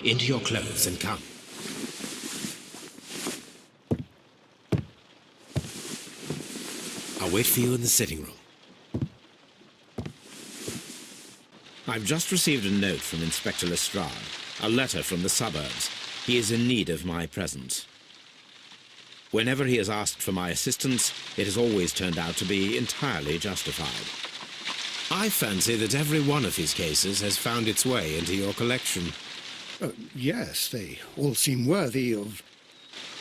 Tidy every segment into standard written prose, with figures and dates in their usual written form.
into your clothes and come. I'll wait for you in the sitting room. I've just received a note from Inspector Lestrade, a letter from the suburbs. He is in need of my presence. Whenever he has asked for my assistance, it has always turned out to be entirely justified. I fancy that every one of his cases has found its way into your collection. Yes, they all seem worthy of...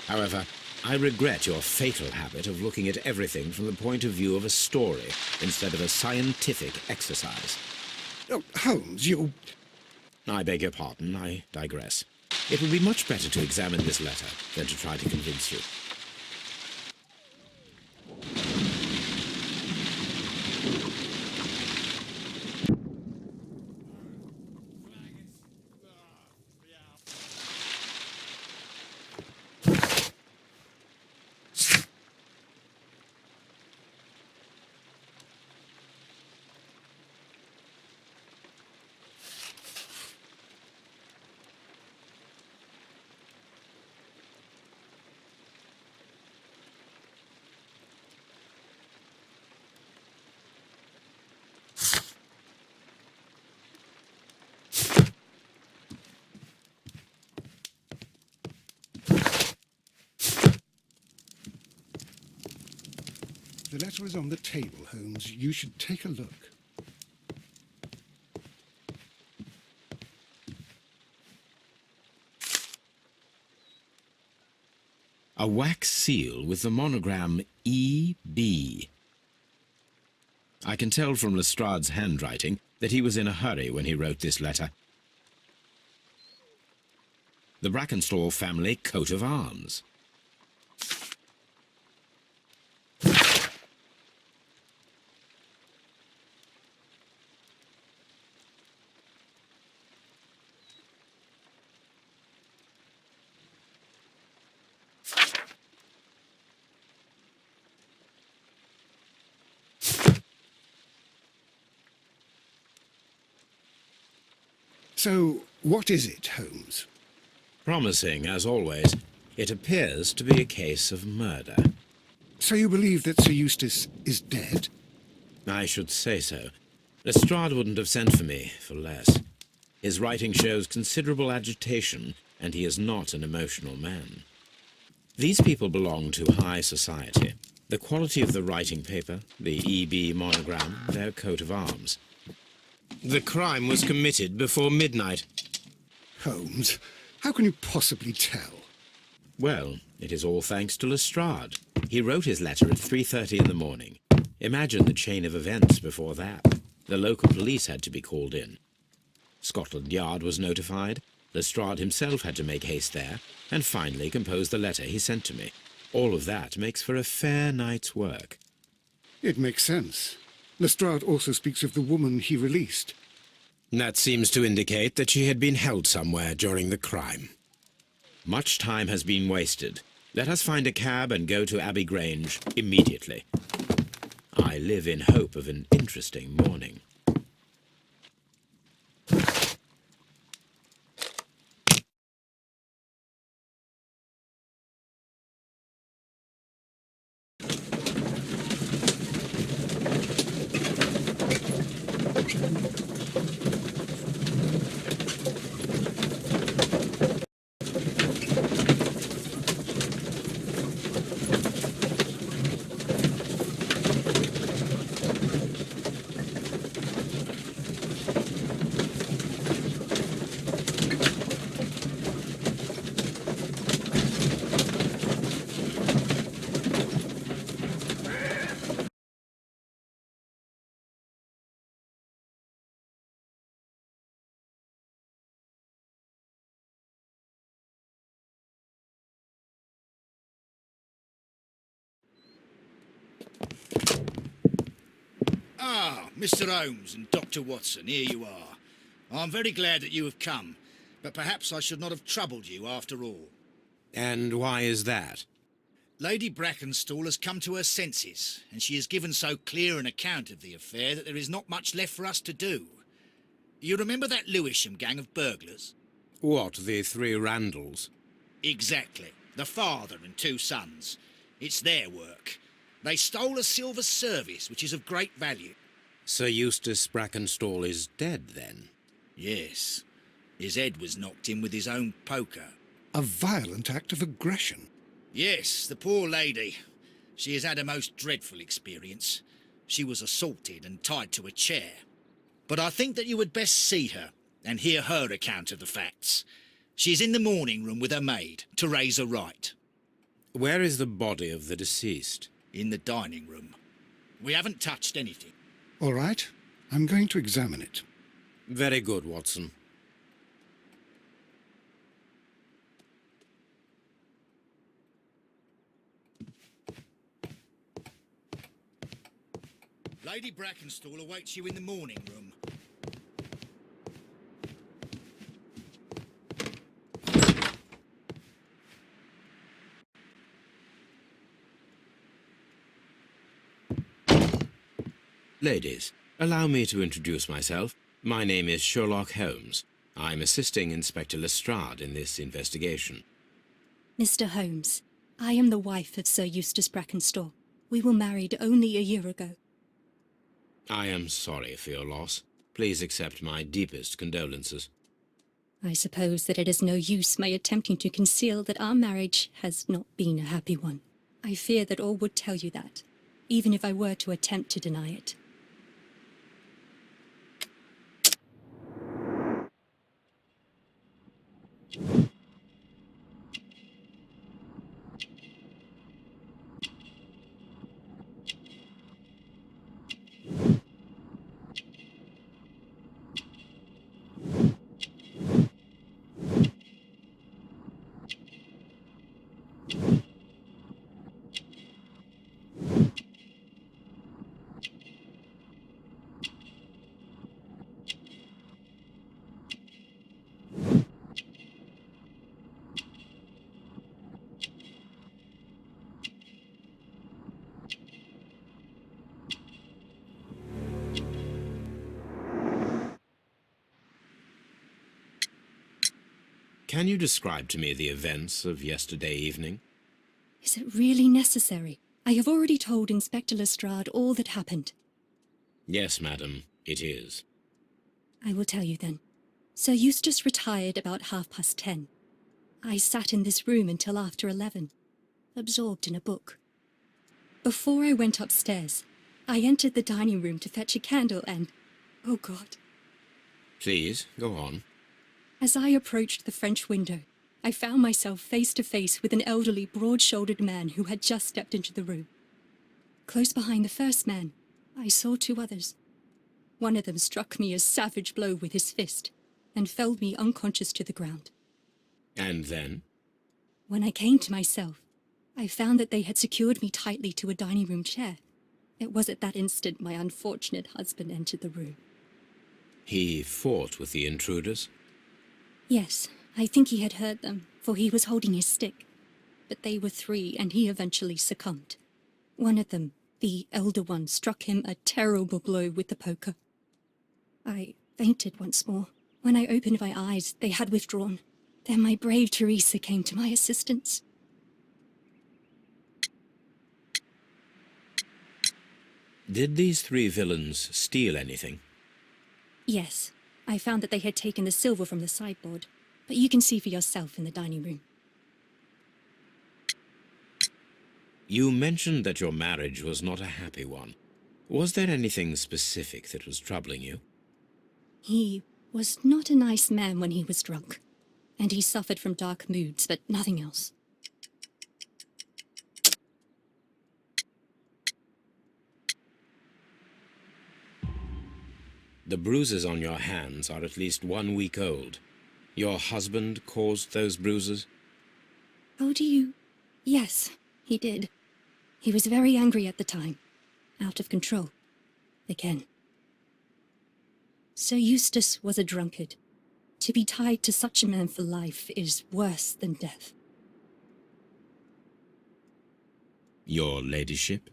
However, I regret your fatal habit of looking at everything from the point of view of a story instead of a scientific exercise. Oh, Holmes, you... I beg your pardon, I digress. It would be much better to examine this letter than to try to convince you. The letter is on the table, Holmes. You should take a look. A wax seal with the monogram E.B. I can tell from Lestrade's handwriting that he was in a hurry when he wrote this letter. The Brackenstall family coat of arms. So, what is it, Holmes? Promising, as always, it appears to be a case of murder. So you believe that Sir Eustace is dead? I should say so. Lestrade wouldn't have sent for me for less. His writing shows considerable agitation, and he is not an emotional man. These people belong to high society. The quality of the writing paper, the E.B. monogram, their coat of arms. The crime was committed before midnight. Holmes, how can you possibly tell? Well, it is all thanks to Lestrade. He wrote his letter at 3:30 in the morning. Imagine the chain of events before that. The local police had to be called in. Scotland Yard was notified. Lestrade himself had to make haste there, and finally compose the letter he sent to me. All of that makes for a fair night's work. It makes sense. Lestrade also speaks of the woman he released. That seems to indicate that she had been held somewhere during the crime. Much time has been wasted. Let us find a cab and go to Abbey Grange immediately. I live in hope of an interesting morning. Ah, Mr. Holmes and Dr. Watson, here you are. I'm very glad that you have come, but perhaps I should not have troubled you after all. And why is that? Lady Brackenstall has come to her senses, and she has given so clear an account of the affair that there is not much left for us to do. You remember that Lewisham gang of burglars? What, the three Randalls? Exactly. The father and two sons. It's their work. They stole a silver service, which is of great value. Sir Eustace Brackenstall is dead, then? Yes. His head was knocked in with his own poker. A violent act of aggression. Yes, the poor lady. She has had a most dreadful experience. She was assaulted and tied to a chair. But I think that you would best see her and hear her account of the facts. She's in the morning room with her maid, Teresa Wright. Where is the body of the deceased? In the dining room. We haven't touched anything. All right, I'm going to examine it. Very good, Watson. Lady Brackenstall awaits you in the morning room. Ladies, allow me to introduce myself. My name is Sherlock Holmes. I'm assisting Inspector Lestrade in this investigation. Mr. Holmes, I am the wife of Sir Eustace Brackenstall. We were married only a year ago. I am sorry for your loss. Please accept my deepest condolences. I suppose that it is no use my attempting to conceal that our marriage has not been a happy one. I fear that all would tell you that, even if I were to attempt to deny it. Can you describe to me the events of yesterday evening? Is it really necessary? I have already told Inspector Lestrade all that happened. Yes, madam, it is. I will tell you then. Sir Eustace retired about 10:30. I sat in this room until after 11, absorbed in a book. Before I went upstairs, I entered the dining room to fetch a candle and... oh God. Please, go on. As I approached the French window, I found myself face to face with an elderly, broad-shouldered man who had just stepped into the room. Close behind the first man, I saw two others. One of them struck me a savage blow with his fist and felled me unconscious to the ground. And then? When I came to myself, I found that they had secured me tightly to a dining room chair. It was at that instant my unfortunate husband entered the room. He fought with the intruders? Yes, I think he had heard them, for he was holding his stick. But they were three, and he eventually succumbed. One of them, the elder one, struck him a terrible blow with the poker. I fainted once more. When I opened my eyes, they had withdrawn. Then my brave Teresa came to my assistance. Did these three villains steal anything? Yes, I found that they had taken the silver from the sideboard, but you can see for yourself in the dining room. You mentioned that your marriage was not a happy one. Was there anything specific that was troubling you? He was not a nice man when he was drunk, and he suffered from dark moods, but nothing else. The bruises on your hands are at least 1 week old. Your husband caused those bruises? Oh, do you? Yes, he did. He was very angry at the time. Out of control. Again. Sir Eustace was a drunkard. To be tied to such a man for life is worse than death. Your ladyship?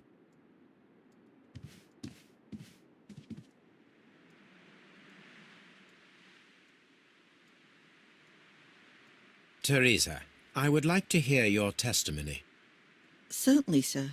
Teresa, I would like to hear your testimony. Certainly, sir.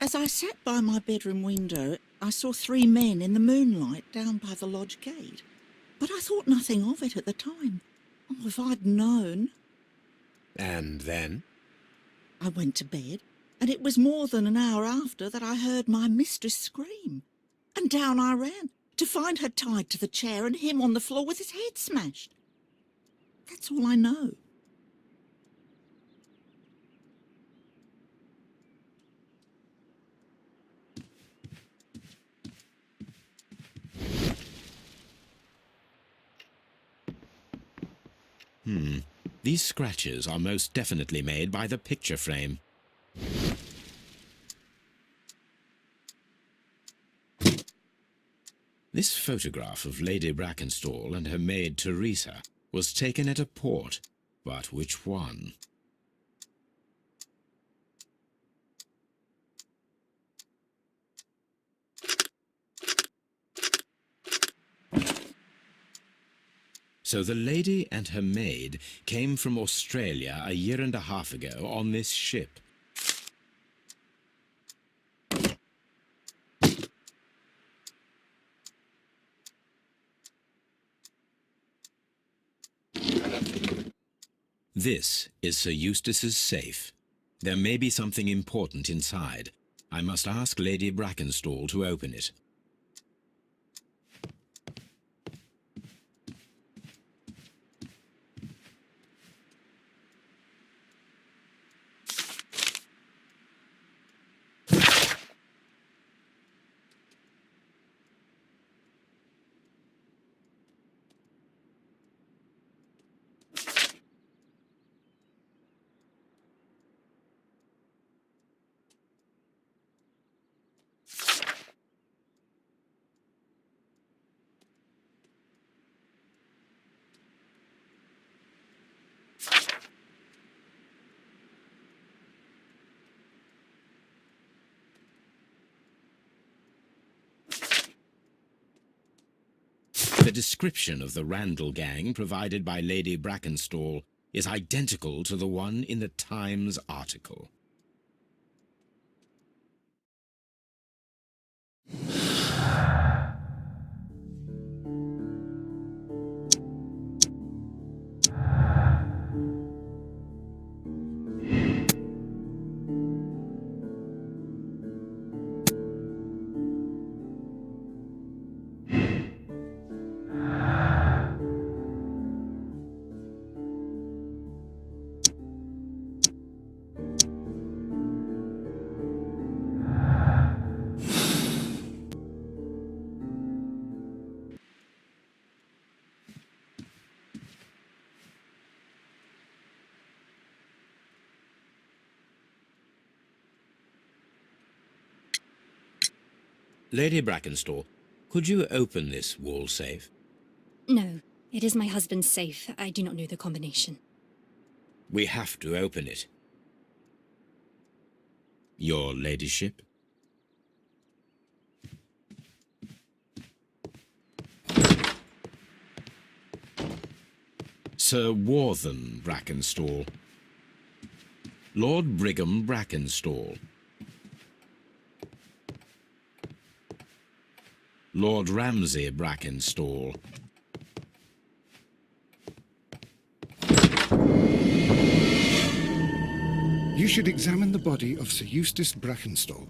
As I sat by my bedroom window, I saw 3 men in the moonlight down by the lodge gate. But I thought nothing of it at the time. Oh, if I'd known. And then? I went to bed, and it was more than an hour after that I heard my mistress scream. And down I ran, to find her tied to the chair and him on the floor with his head smashed. That's all I know. These scratches are most definitely made by the picture frame. This photograph of Lady Brackenstall and her maid Teresa was taken at a port, but which one? So the lady and her maid came from Australia a year and a half ago on this ship. This is Sir Eustace's safe. There may be something important inside. I must ask Lady Brackenstall to open it. The description of the Randall gang provided by Lady Brackenstall is identical to the one in the Times article. Lady Brackenstall, could you open this wall safe? No, it is my husband's safe. I do not know the combination. We have to open it. Your ladyship? Sir Warthen Brackenstall. Lord Brigham Brackenstall. Lord Ramsay Brackenstall. You should examine the body of Sir Eustace Brackenstall.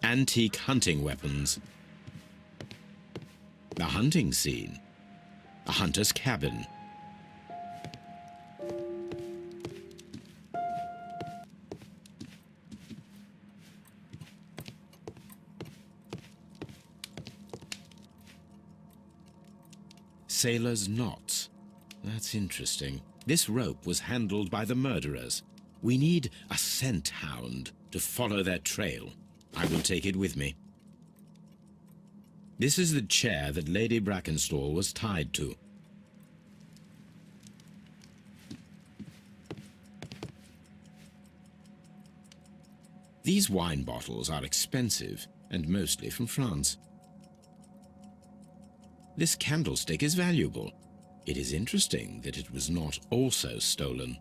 Antique hunting weapons. A hunting scene. A hunter's cabin. Sailor's knots. That's interesting. This rope was handled by the murderers. We need a scent hound to follow their trail. I will take it with me. This is the chair that Lady Brackenstall was tied to. These wine bottles are expensive and mostly from France. This candlestick is valuable. It is interesting that it was not also stolen.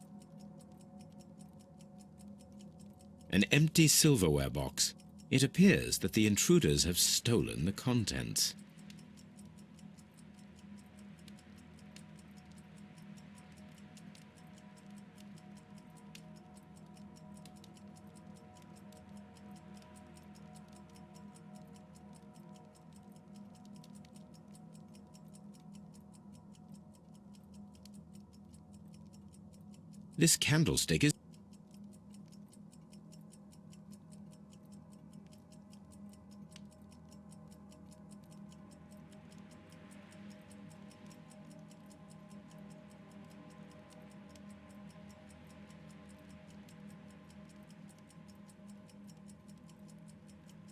An empty silverware box. It appears that the intruders have stolen the contents. This candlestick is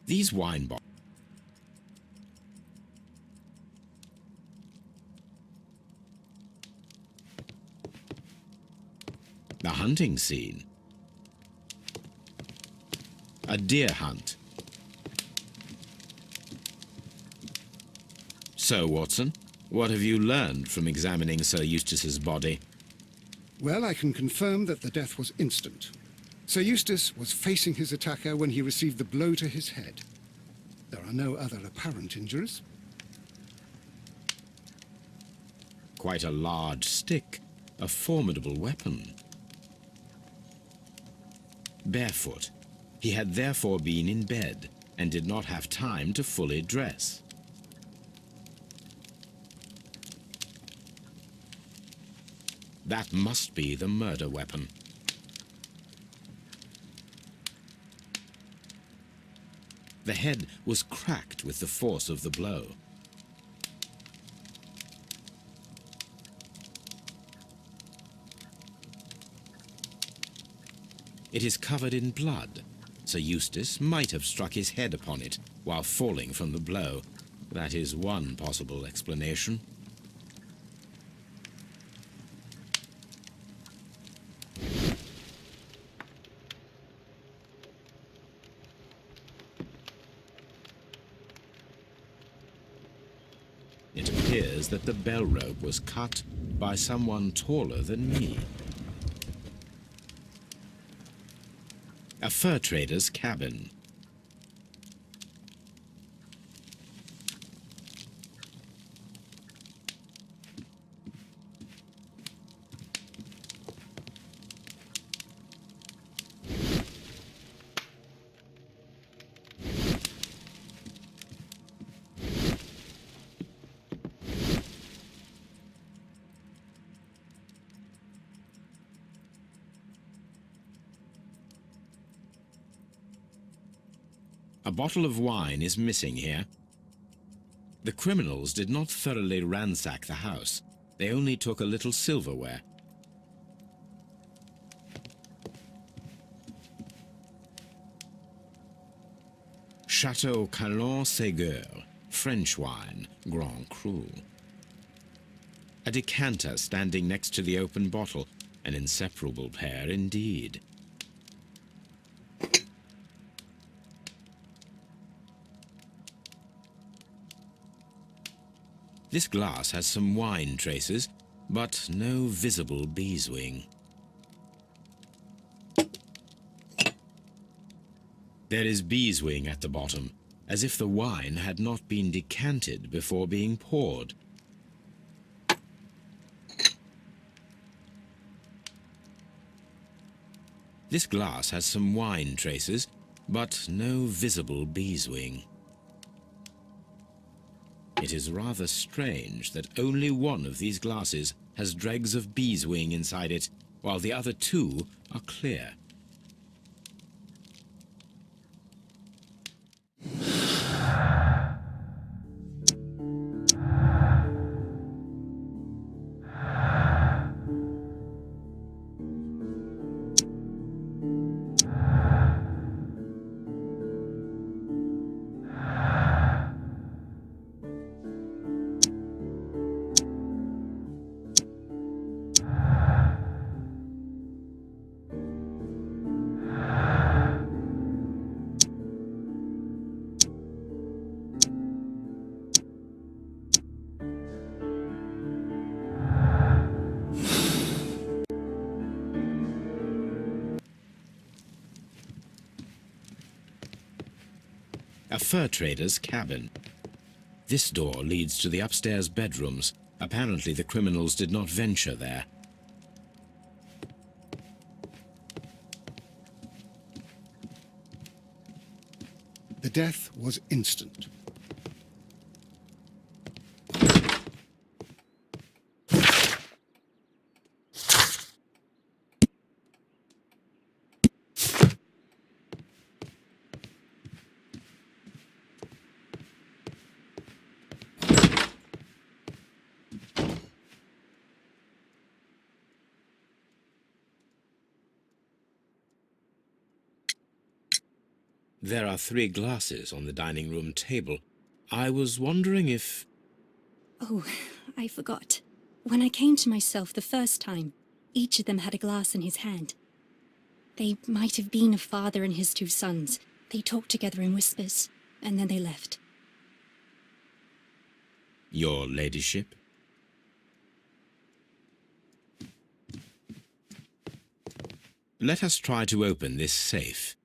these wine bottles. The hunting scene. A deer hunt. So, Watson, what have you learned from examining Sir Eustace's body? Well, I can confirm that the death was instant. Sir Eustace was facing his attacker when he received the blow to his head. There are no other apparent injuries. Quite a large stick, a formidable weapon. Barefoot. He had therefore been in bed and did not have time to fully dress. That must be the murder weapon. The head was cracked with the force of the blow. It is covered in blood. Sir Eustace might have struck his head upon it while falling from the blow. That is one possible explanation. It appears that the bell rope was cut by someone taller than me. A fur trader's cabin. A bottle of wine is missing here. The criminals did not thoroughly ransack the house. They only took a little silverware. Chateau Calon-Ségur, French wine, Grand Cru. A decanter standing next to the open bottle, an inseparable pair indeed. This glass has some wine traces, but no visible beeswing. There is beeswing at the bottom, as if the wine had not been decanted before being poured. This glass has some wine traces, but no visible beeswing. It is rather strange that only one of these glasses has dregs of beeswing inside it, while the other two are clear. a fur trader's cabin. This door leads to the upstairs bedrooms. Apparently the criminals did not venture there. The death was instant. There are 3 glasses on the dining room table. I was wondering if... Oh, I forgot. When I came to myself the first time, each of them had a glass in his hand. They might have been a father and his 2 sons. They talked together in whispers, and then they left. Your ladyship? Let us try to open this safe.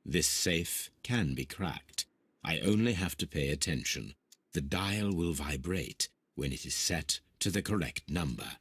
This safe can be cracked. I only have to pay attention. The dial will vibrate when it is set to the correct number.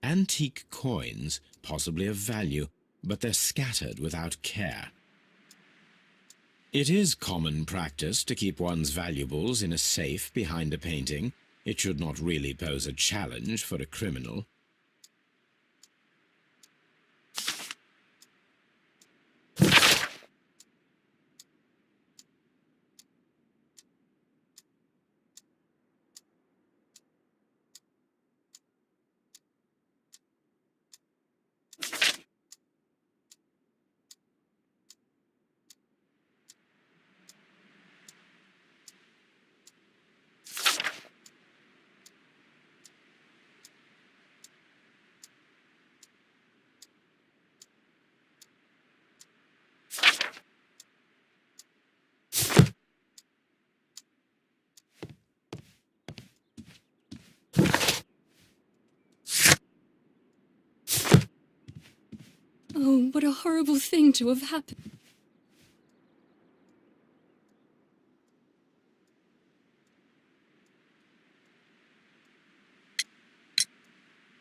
Antique coins, possibly of value, but they're scattered without care. It is common practice to keep one's valuables in a safe behind a painting. It should not really pose a challenge for a criminal. Oh, what a horrible thing to have happened.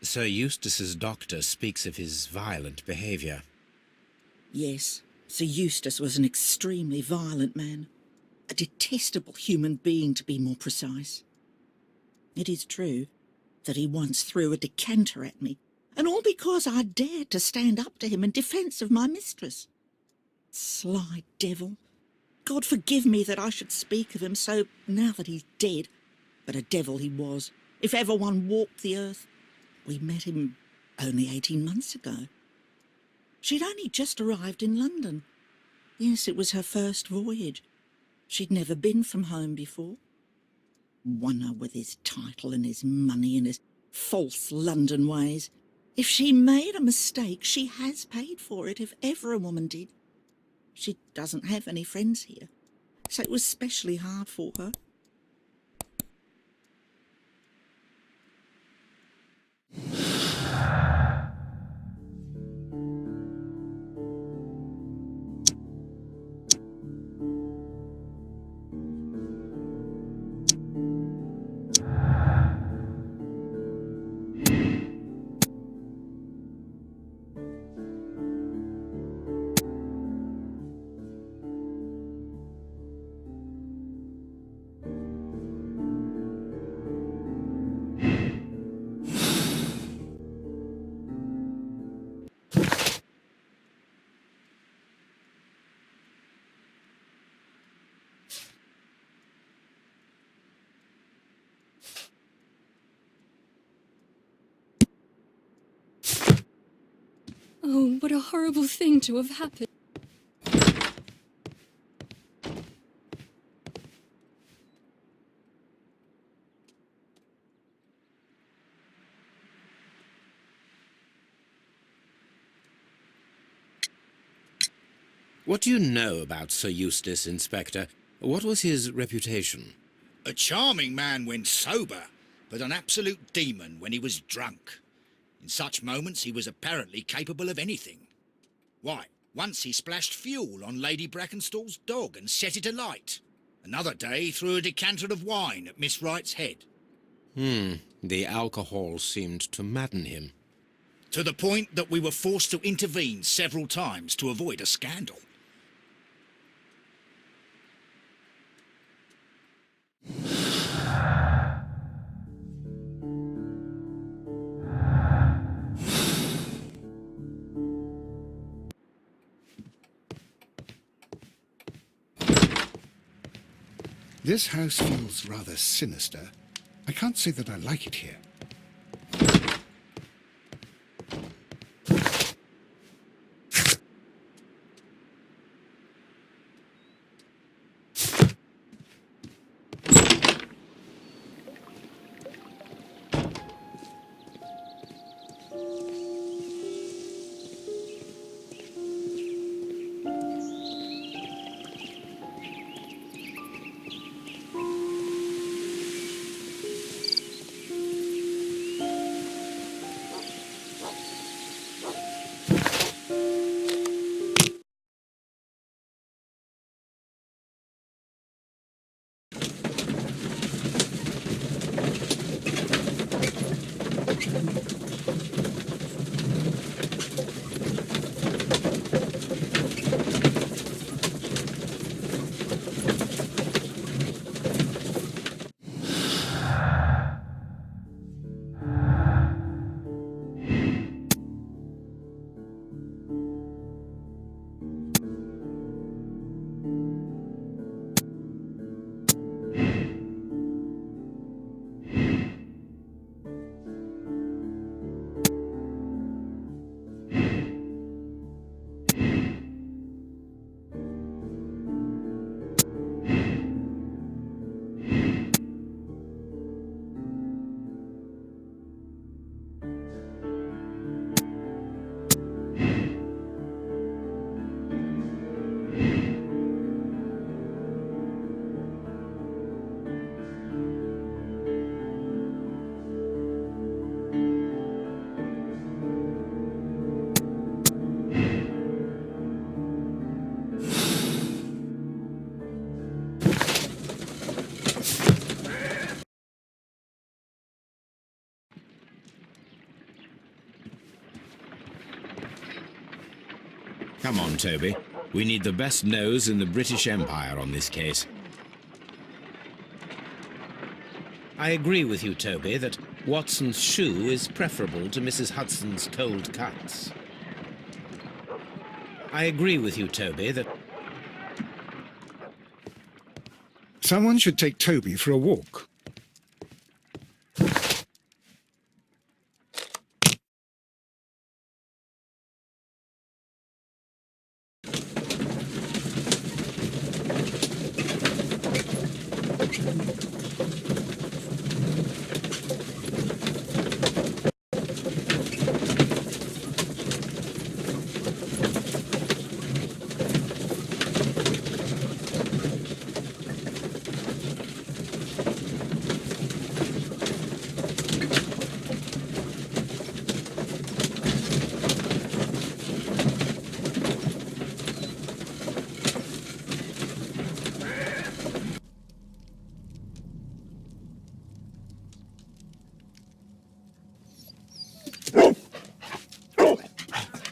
Sir Eustace's doctor speaks of his violent behaviour. Yes, Sir Eustace was an extremely violent man. A detestable human being, to be more precise. It is true that he once threw a decanter at me, and all because I dared to stand up to him in defence of my mistress. Sly devil. God forgive me that I should speak of him so now that he's dead, but a devil he was, if ever one walked the earth. We met him only 18 months ago. She'd only just arrived in London. Yes, it was her first voyage. She'd never been from home before. Wonder with his title and his money and his false London ways. If she made a mistake, she has paid for it, if ever a woman did. She doesn't have any friends here, so it was specially hard for her. Oh, what a horrible thing to have happened. What do you know about Sir Eustace, Inspector? What was his reputation? A charming man when sober, but an absolute demon when he was drunk. In such moments he was apparently capable of anything. Why, once he splashed fuel on Lady Brackenstall's dog and set it alight. Another day threw a decanter of wine at Miss Wright's head. The alcohol seemed to madden him. To the point that we were forced to intervene several times to avoid a scandal. This house feels rather sinister. I can't say that I like it here. Come on, Toby. We need the best nose in the British Empire on this case. I agree with you, Toby, that Watson's shoe is preferable to Mrs. Hudson's cold cuts. I agree with you, Toby, that... Someone should take Toby for a walk.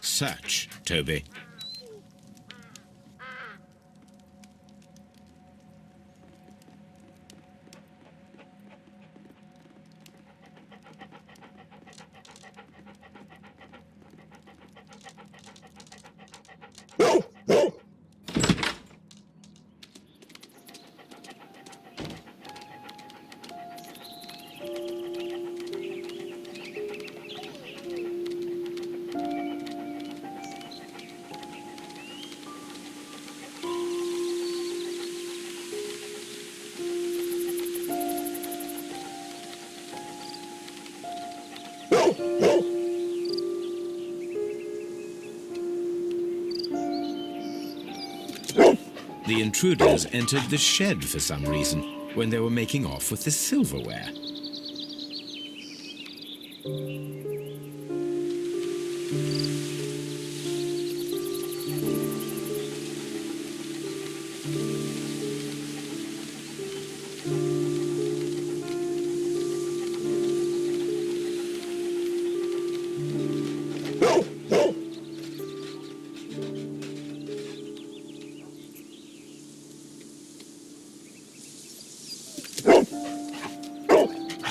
Search, Toby. The intruders entered the shed for some reason when they were making off with the silverware.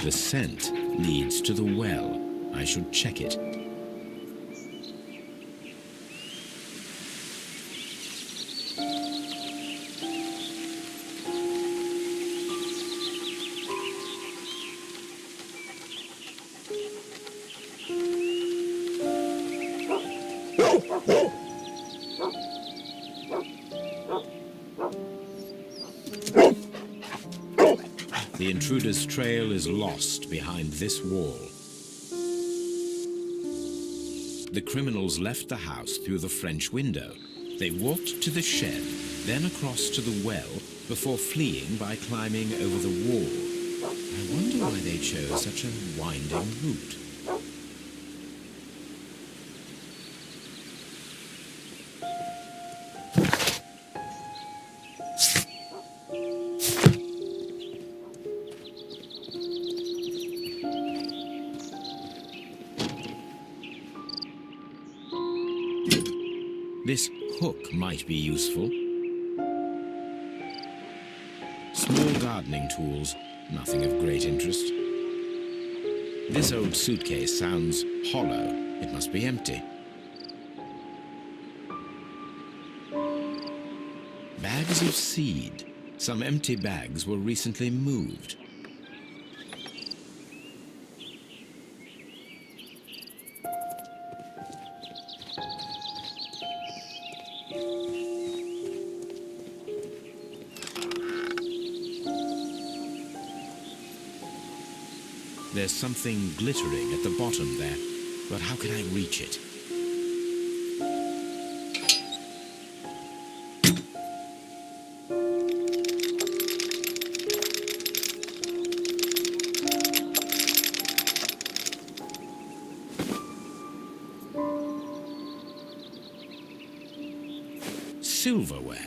The scent leads to the well. I should check it. The intruder's trail is lost behind this wall. The criminals left the house through the French window. They walked to the shed, then across to the well, before fleeing by climbing over the wall. I wonder why they chose such a winding route. This hook might be useful. Small gardening tools, nothing of great interest. This old suitcase sounds hollow. It must be empty. Bags of seed. Some empty bags were recently moved. There's something glittering at the bottom there, but how can I reach it? Silverware.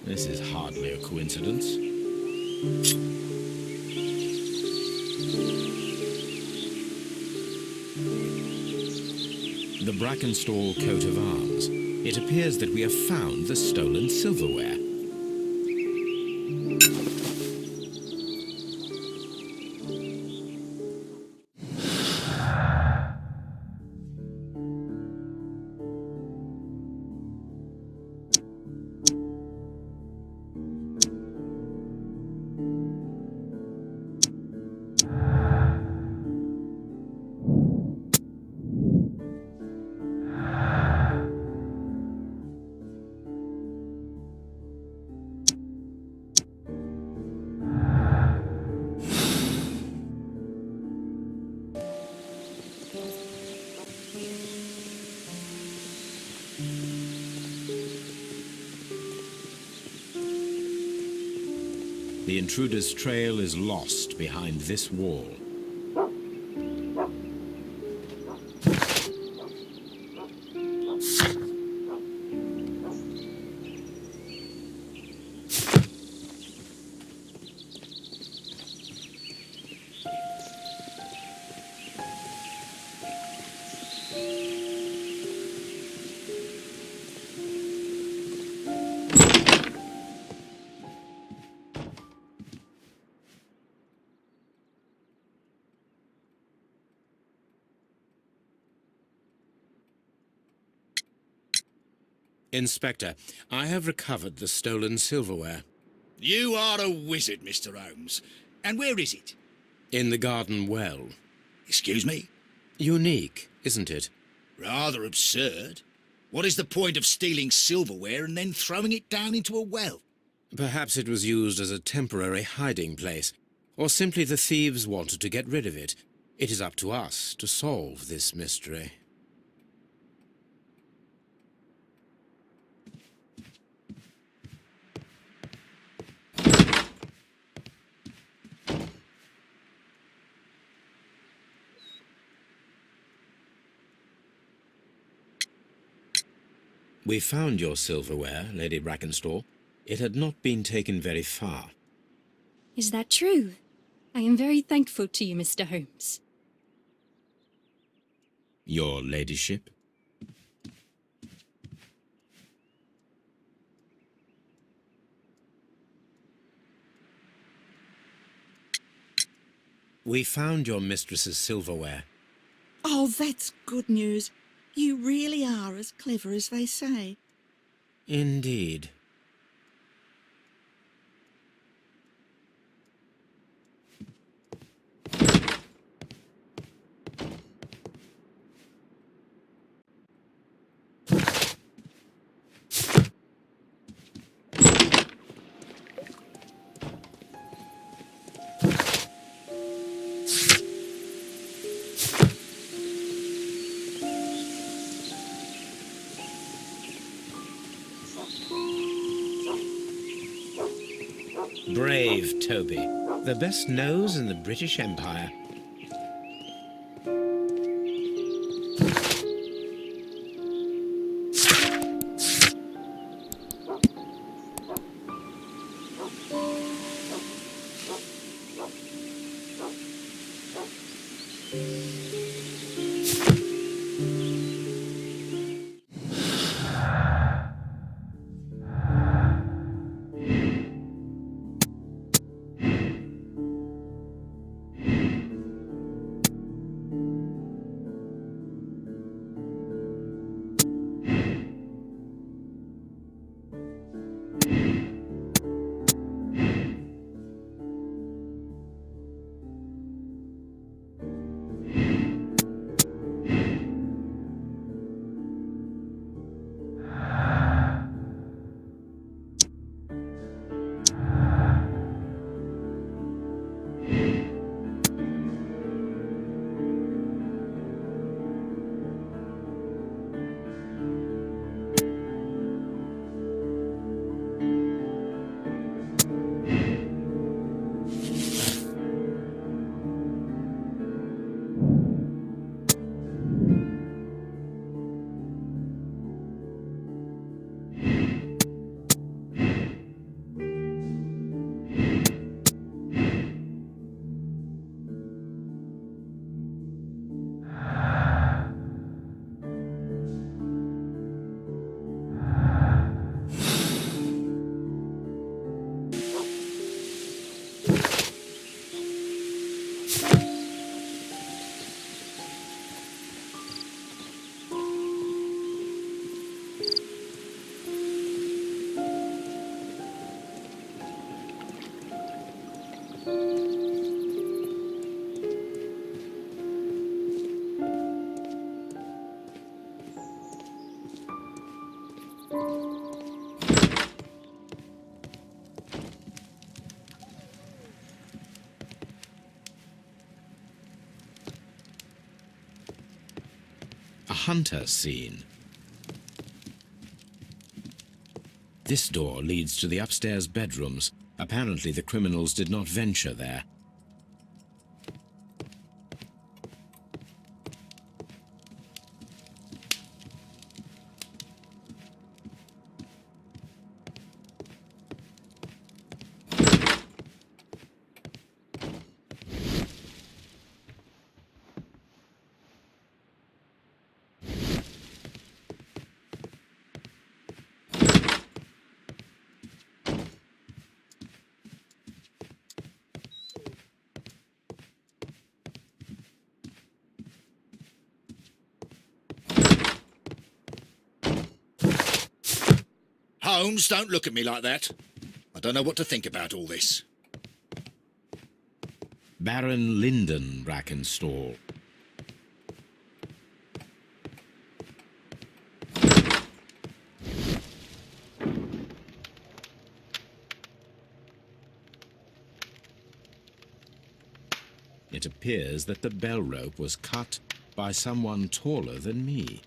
This is hardly a coincidence. The Brackenstall coat of arms. It appears that we have found the stolen silverware. The intruder's trail is lost behind this wall. Inspector, I have recovered the stolen silverware. You are a wizard, Mr. Holmes. And where is it? In the garden well. Excuse me? Unique, isn't it? Rather absurd. What is the point of stealing silverware and then throwing it down into a well? Perhaps it was used as a temporary hiding place, or simply the thieves wanted to get rid of it. It is up to us to solve this mystery. We found your silverware, Lady Brackenstall. It had not been taken very far. Is that true? I am very thankful to you, Mr. Holmes. Your ladyship? We found your mistress's silverware. Oh, that's good news. You really are as clever as they say. Indeed. Brave Toby, the best nose in the British Empire. A hunter scene. This door leads to the upstairs bedrooms. Apparently the criminals did not venture there. Holmes, don't look at me like that. I don't know what to think about all this. Baron Lyndon Brackenstall. It appears that the bell rope was cut by someone taller than me.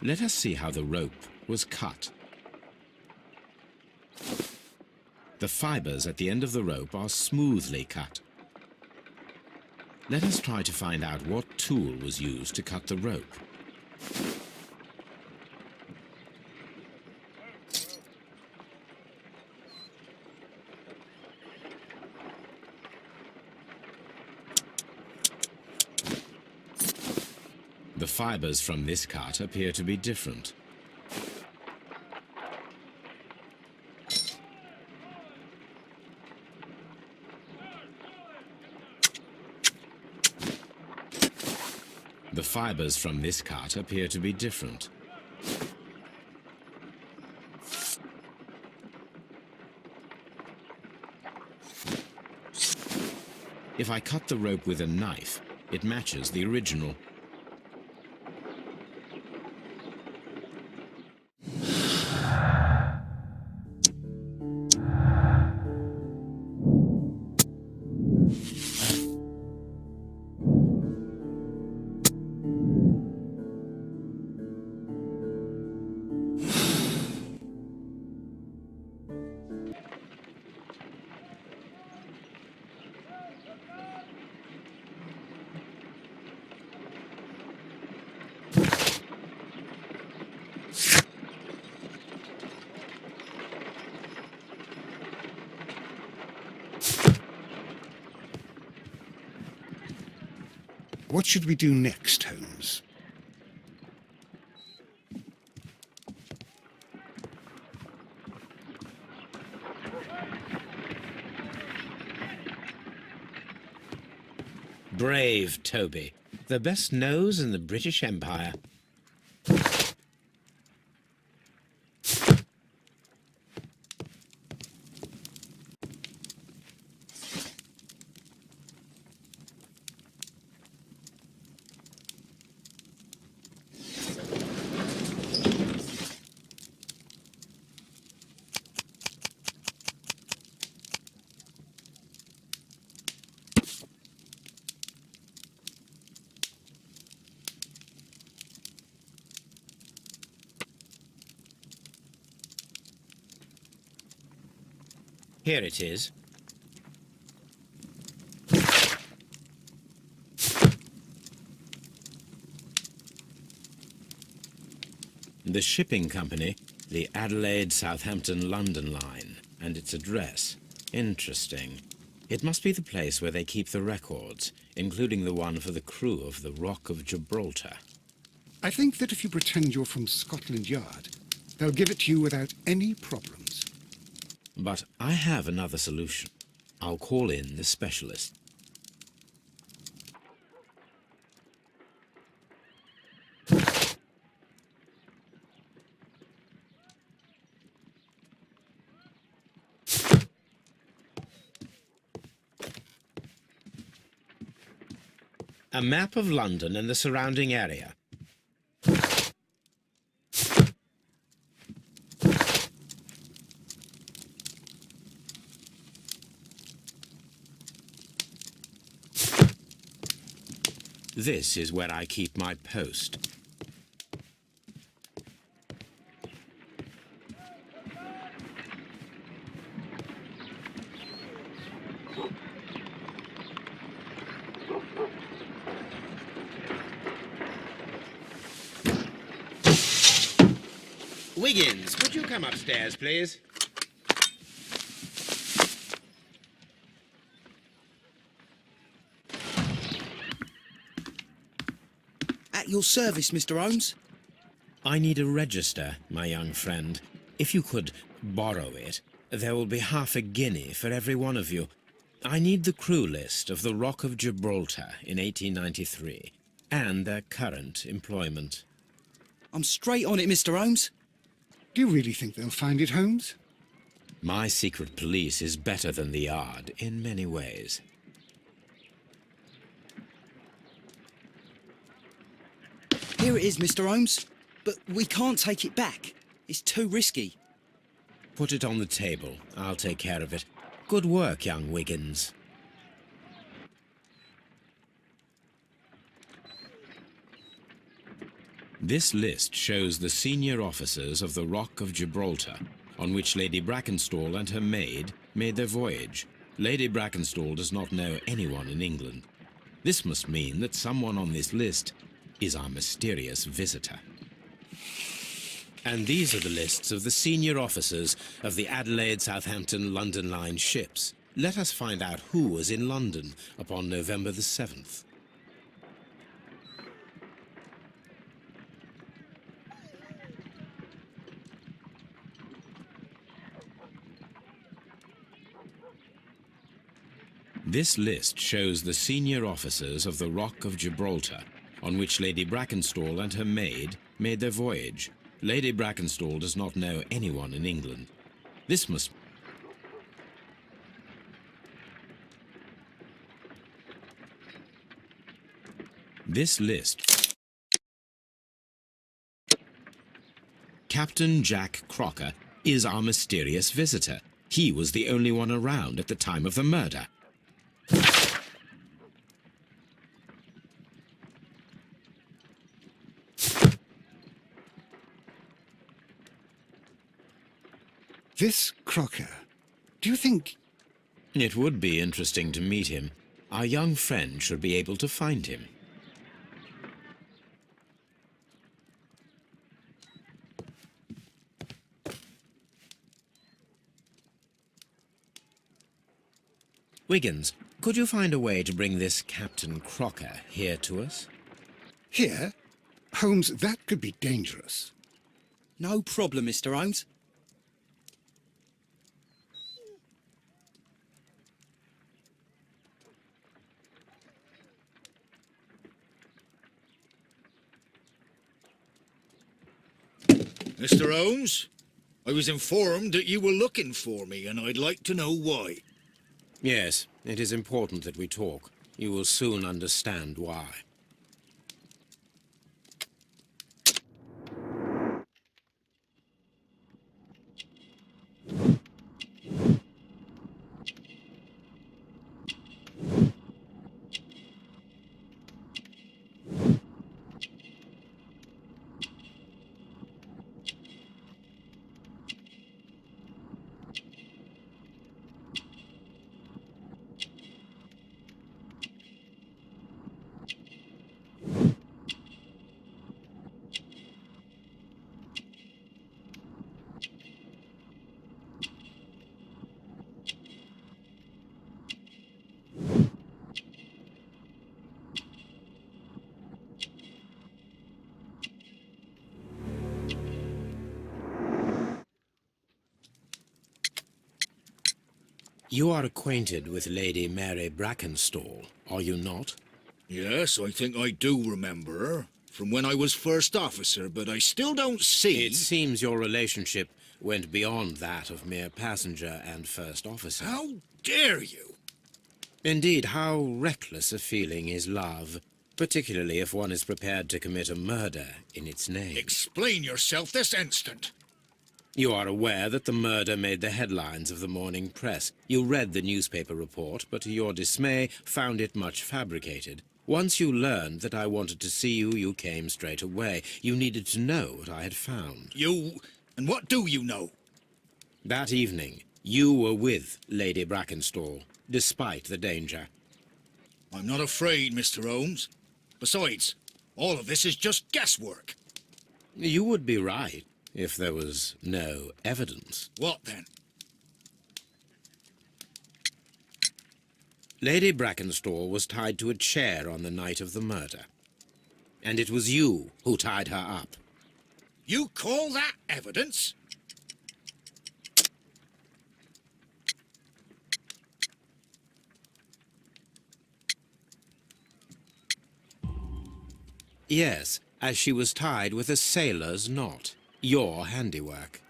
Let us see how the rope was cut. The fibers at the end of the rope are smoothly cut. Let us try to find out what tool was used to cut the rope. The fibers from this cut appear to be different. The fibers from this cut appear to be different. If I cut the rope with a knife, it matches the original. What should we do next, Holmes? Brave Toby, the best nose in the British Empire. Here it is. The shipping company, the Adelaide, Southampton, London line, and its address. Interesting. It must be the place where they keep the records, including the one for the crew of the Rock of Gibraltar. I think that if you pretend you're from Scotland Yard, they'll give it to you without any problems. But I have another solution. I'll call in the specialist. A map of London and the surrounding area. This is where I keep my post. Wiggins, would you come upstairs, please? At your service, Mr. Holmes. I need a register, my young friend. If you could borrow it, there will be half a guinea for every one of you. I need the crew list of the Rock of Gibraltar in 1893 and their current employment. I'm straight on it, Mr. Holmes. Do you really think they'll find it, Holmes? My secret police is better than the Yard in many ways. Here it is, Mr. Holmes. But we can't take it back. It's too risky. Put it on the table. I'll take care of it. Good work, young Wiggins. This list shows the senior officers of the Rock of Gibraltar, on which Lady Brackenstall and her maid made their voyage. Lady Brackenstall does not know anyone in England. This must mean that someone on this list is our mysterious visitor. And these are the lists of the senior officers of the Adelaide, Southampton, London Line ships. Let us find out who was in London upon November the 7th. This list shows the senior officers of the Rock of Gibraltar, on which Lady Brackenstall and her maid made their voyage. Lady Brackenstall does not know anyone in England. This must... This list... Captain Jack Crocker is our mysterious visitor. He was the only one around at the time of the murder. This Crocker, do you think... It would be interesting to meet him. Our young friend should be able to find him. Wiggins, could you find a way to bring this Captain Crocker here to us? Here? Holmes, that could be dangerous. No problem, Mr. Holmes. Mr. Holmes, I was informed that you were looking for me, and I'd like to know why. Yes, it is important that we talk. You will soon understand why. You are acquainted with Lady Mary Brackenstall, are you not? Yes, I think I do remember her, from when I was first officer, but I still don't see... It seems your relationship went beyond that of mere passenger and first officer. How dare you? Indeed, how reckless a feeling is love, particularly if one is prepared to commit a murder in its name. Explain yourself this instant. You are aware that the murder made the headlines of the morning press. You read the newspaper report, but to your dismay found it much fabricated. Once you learned that I wanted to see you, you came straight away. You needed to know what I had found. You... and what do you know? That evening, you were with Lady Brackenstall, despite the danger. I'm not afraid, Mr. Holmes. Besides, all of this is just guesswork. You would be right if there was no evidence. What then? Lady Brackenstall was tied to a chair on the night of the murder. And it was you who tied her up. You call that evidence? Yes, as she was tied with a sailor's knot. Your handiwork.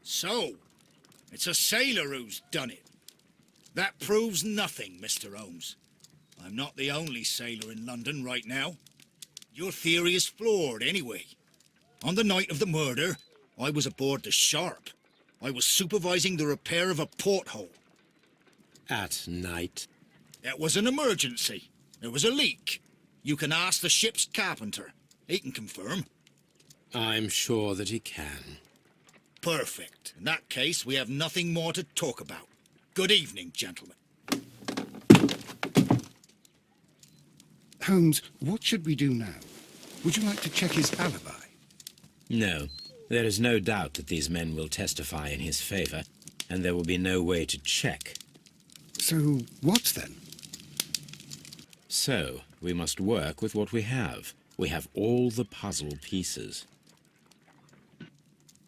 So, it's a sailor who's done it. That proves nothing, Mr. Holmes. I'm not the only sailor in London right now. Your theory is flawed anyway. On the night of the murder, I was aboard the Sharp. I was supervising the repair of a porthole. At night? It was an emergency. There was a leak. You can ask the ship's carpenter. He can confirm. I'm sure that he can. Perfect. In that case, we have nothing more to talk about. Good evening, gentlemen. Holmes, what should we do now? Would you like to check his alibi? No. There is no doubt that these men will testify in his favor, and there will be no way to check. So, what then? So, we must work with what we have. We have all the puzzle pieces.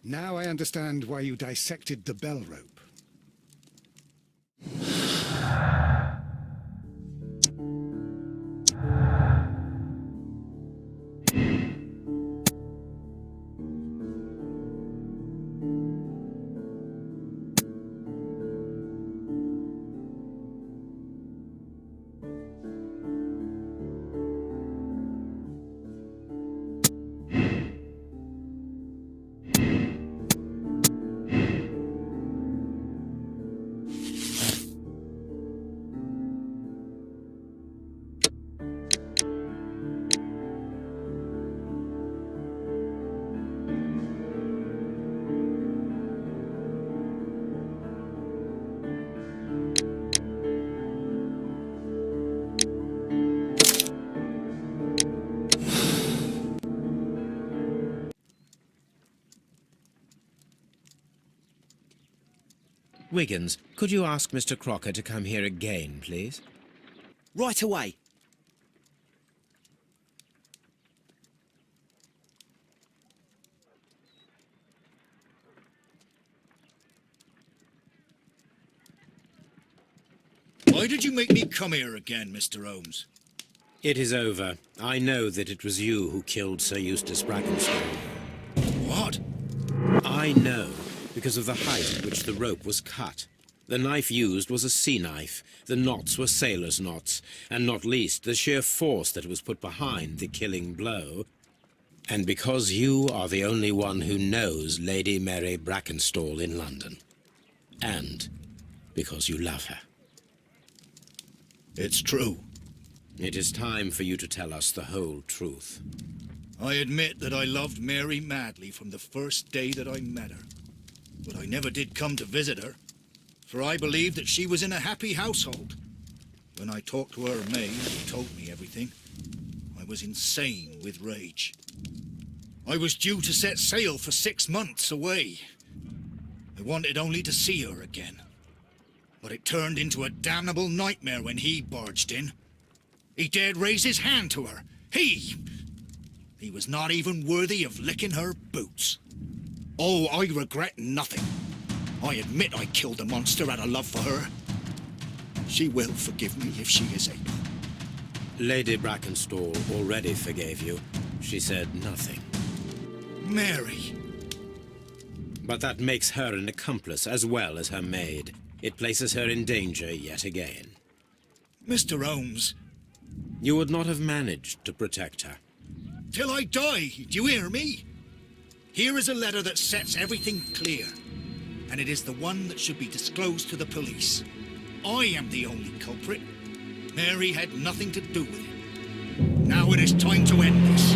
Now I understand why you dissected the bell rope. Wiggins, could you ask Mr. Crocker to come here again, please? Right away. Why did you make me come here again, Mr. Holmes? It is over. I know that it was you who killed Sir Eustace Brackenstall. What? I know, because of the height at which the rope was cut. The knife used was a sea knife, the knots were sailor's knots, and not least the sheer force that was put behind the killing blow. And because you are the only one who knows Lady Mary Brackenstall in London. And because you love her. It's true. It is time for you to tell us the whole truth. I admit that I loved Mary madly from the first day that I met her. But I never did come to visit her, for I believed that she was in a happy household. When I talked to her maid, who told me everything, I was insane with rage. I was due to set sail for 6 months away. I wanted only to see her again. But it turned into a damnable nightmare when he barged in. He dared raise his hand to her. He was not even worthy of licking her boots. Oh, I regret nothing. I admit I killed the monster out of love for her. She will forgive me if she is able. Lady Brackenstall already forgave you. She said nothing. Mary. But that makes her an accomplice as well as her maid. It places her in danger yet again. Mr. Holmes. You would not have managed to protect her. Till I die, do you hear me? Here is a letter that sets everything clear. And it is the one that should be disclosed to the police. I am the only culprit. Mary had nothing to do with it. when it's time to end this.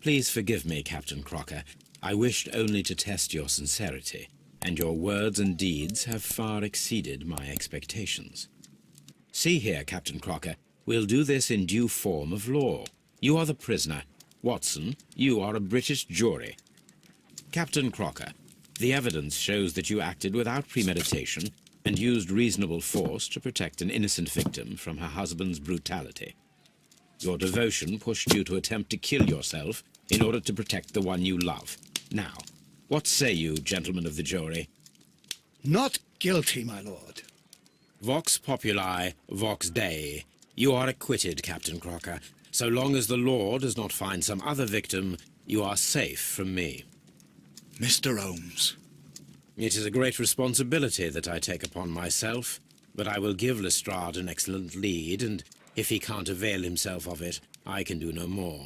Please forgive me, Captain Crocker. I wished only to test your sincerity, and your words and deeds have far exceeded my expectations. See here, Captain Crocker, we'll do this in due form of law. You are the prisoner. Watson, you are a British jury. Captain Crocker, the evidence shows that you acted without premeditation and used reasonable force to protect an innocent victim from her husband's brutality. Your devotion pushed you to attempt to kill yourself in order to protect the one you love. Now, what say you, gentlemen of the jury? Not guilty, my lord. Vox populi, vox dei. You are acquitted, Captain Crocker. So long as the law does not find some other victim, you are safe from me. Mr. Holmes. It is a great responsibility that I take upon myself, but I will give Lestrade an excellent lead, and if he can't avail himself of it, I can do no more.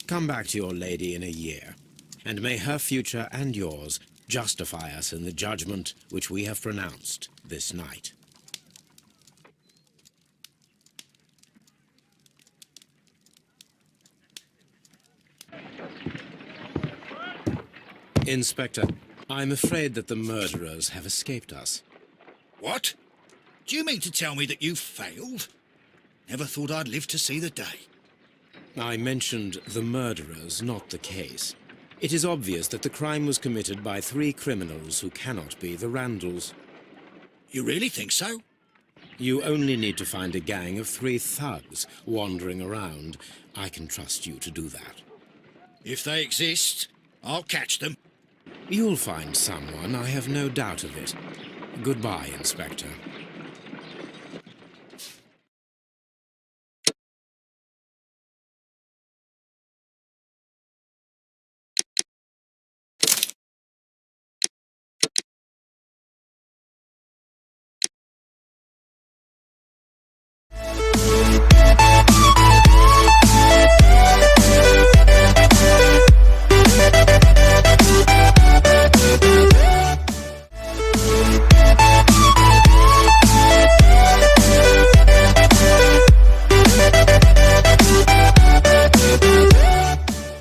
Come back to your lady in a year, and may her future and yours justify us in the judgment which we have pronounced this night. Inspector, I'm afraid that the murderers have escaped us. What? Do you mean to tell me that you failed? Never thought I'd live to see the day. I mentioned the murderers, not the case. It is obvious that the crime was committed by 3 criminals who cannot be the Randalls. You really think so? You only need to find a gang of 3 thugs wandering around. I can trust you to do that. If they exist, I'll catch them. You'll find someone, I have no doubt of it. Goodbye, Inspector.